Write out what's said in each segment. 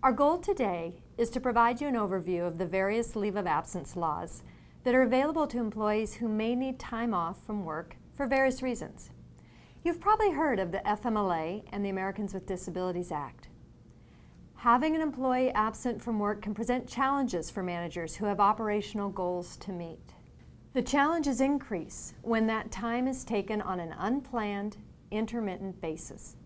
Our goal today is to provide you an overview of the various leave of absence laws that are available to employees who may need time off from work for various reasons. You've probably heard of the FMLA and the Americans with Disabilities Act. Having an employee absent from work can present challenges for managers who have operational goals to meet. The challenges increase when that time is taken on an unplanned, intermittent basis.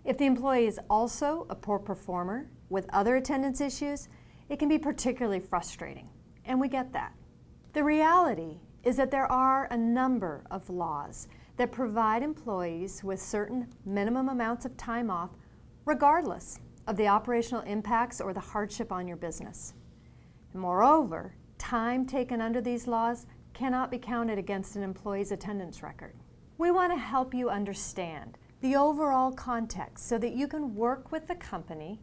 If the employee is also a poor performer with other attendance issues, it can be particularly frustrating, and we get that. The reality is that there are a number of laws that provide employees with certain minimum amounts of time off, regardless of the operational impacts or the hardship on your business. And moreover, time taken under these laws cannot be counted against an employee's attendance record. We want to help you understand the overall context so that you can work with the company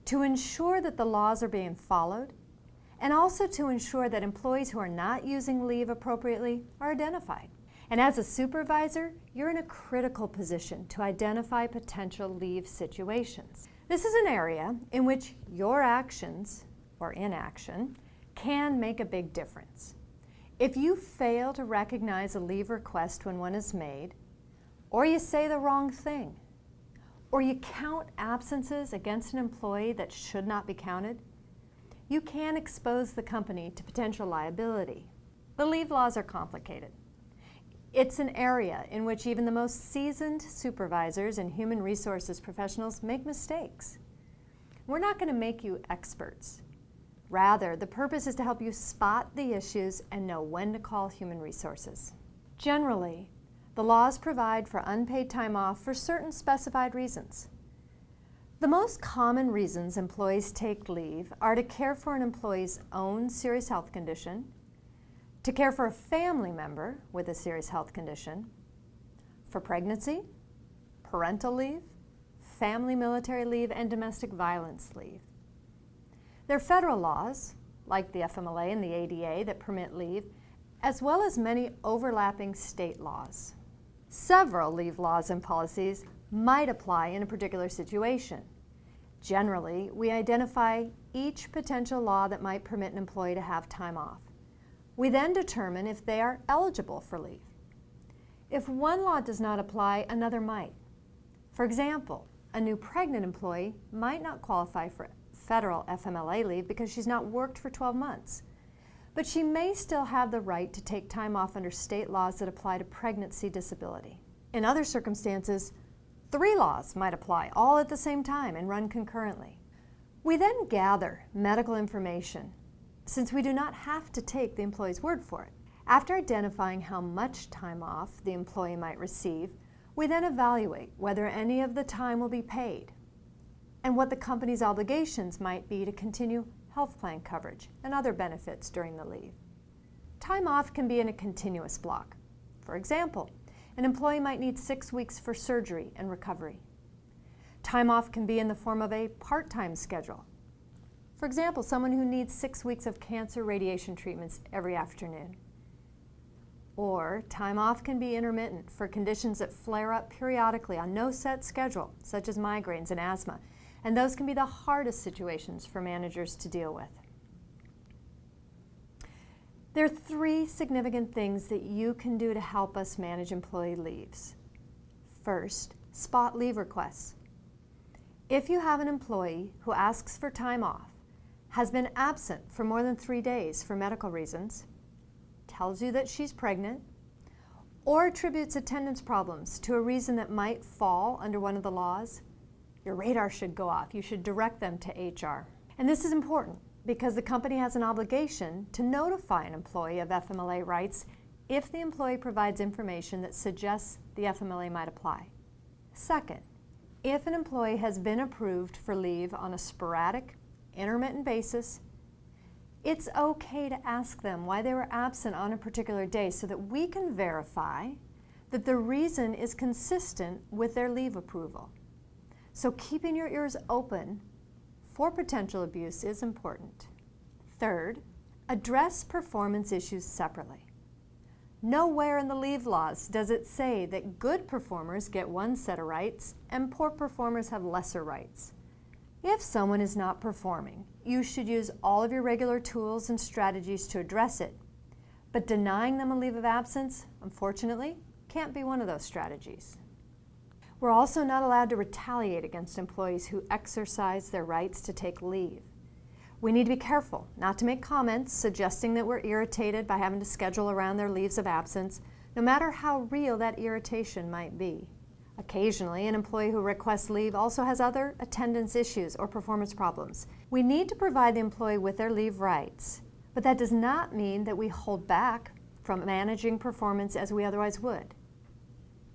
to ensure that the laws are being followed, and also to ensure that employees who are not using leave appropriately are identified. And as a supervisor, you're in a critical position to identify potential leave situations. This is an area in which your actions, or inaction, can make a big difference. If you fail to recognize a leave request when one is made, or you say the wrong thing, or you count absences against an employee that should not be counted, you can expose the company to potential liability. The leave laws are complicated. It's an area in which even the most seasoned supervisors and human resources professionals make mistakes. We're not going to make you experts. Rather, the purpose is to help you spot the issues and know when to call human resources. Generally, the laws provide for unpaid time off for certain specified reasons. The most common reasons employees take leave are to care for an employee's own serious health condition, to care for a family member with a serious health condition, for pregnancy, parental leave, family military leave, and domestic violence leave. There are federal laws, like the FMLA and the ADA, that permit leave, as well as many overlapping state laws. Several leave laws and policies might apply in a particular situation. Generally, we identify each potential law that might permit an employee to have time off. We then determine if they are eligible for leave. If one law does not apply, another might. For example, a new pregnant employee might not qualify for federal FMLA leave because she's not worked for 12 months. But she may still have the right to take time off under state laws that apply to pregnancy disability. In other circumstances, 3 laws might apply all at the same time and run concurrently. We then gather medical information, since we do not have to take the employee's word for it. After identifying how much time off the employee might receive, we then evaluate whether any of the time will be paid and what the company's obligations might be to continue health plan coverage and other benefits during the leave. Time off can be in a continuous block. For example, an employee might need 6 weeks for surgery and recovery. Time off can be in the form of a part-time schedule. For example, someone who needs 6 weeks of cancer radiation treatments every afternoon. Or time off can be intermittent for conditions that flare up periodically on no set schedule, such as migraines and asthma, and those can be the hardest situations for managers to deal with. There are 3 significant things that you can do to help us manage employee leaves. First, spot leave requests. If you have an employee who asks for time off, has been absent for more than 3 days for medical reasons, tells you that she's pregnant, or attributes attendance problems to a reason that might fall under one of the laws, your radar should go off. You should direct them to HR. And this is important because the company has an obligation to notify an employee of FMLA rights if the employee provides information that suggests the FMLA might apply. Second, if an employee has been approved for leave on a sporadic, intermittent basis, it's okay to ask them why they were absent on a particular day so that we can verify that the reason is consistent with their leave approval. So keeping your ears open for potential abuse is important. Third, address performance issues separately. Nowhere in the leave laws does it say that good performers get one set of rights and poor performers have lesser rights. If someone is not performing, you should use all of your regular tools and strategies to address it. But denying them a leave of absence, unfortunately, can't be one of those strategies. We're also not allowed to retaliate against employees who exercise their rights to take leave. We need to be careful not to make comments suggesting that we're irritated by having to schedule around their leaves of absence, no matter how real that irritation might be. Occasionally, an employee who requests leave also has other attendance issues or performance problems. We need to provide the employee with their leave rights, but that does not mean that we hold back from managing performance as we otherwise would.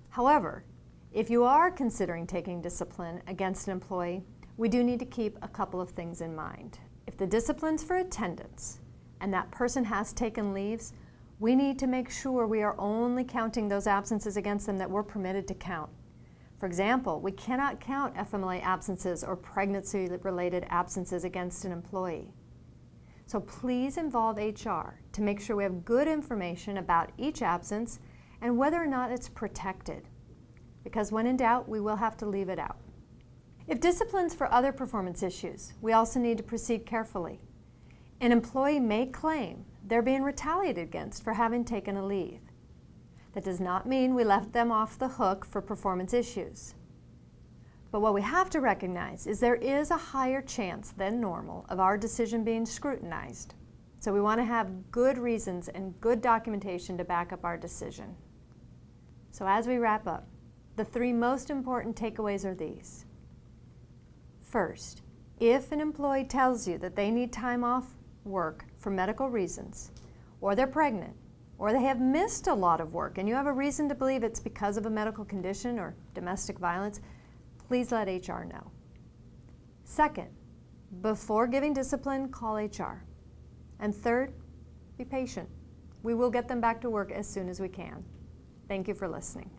However, if you are considering taking discipline against an employee, we do need to keep a couple of things in mind. If the discipline's for attendance and that person has taken leaves, we need to make sure we are only counting those absences against them that we're permitted to count. For example, we cannot count FMLA absences or pregnancy-related absences against an employee. So please involve HR to make sure we have good information about each absence and whether or not it's protected. Because when in doubt, we will have to leave it out. If discipline's for other performance issues, we also need to proceed carefully. An employee may claim they're being retaliated against for having taken a leave. That does not mean we left them off the hook for performance issues. But what we have to recognize is there is a higher chance than normal of our decision being scrutinized. So we want to have good reasons and good documentation to back up our decision. So as we wrap up, the three most important takeaways are these. First, if an employee tells you that they need time off work for medical reasons, or they're pregnant, or they have missed a lot of work and you have a reason to believe it's because of a medical condition or domestic violence, please let HR know. Second, before giving discipline, call HR. And third, be patient. We will get them back to work as soon as we can. Thank you for listening.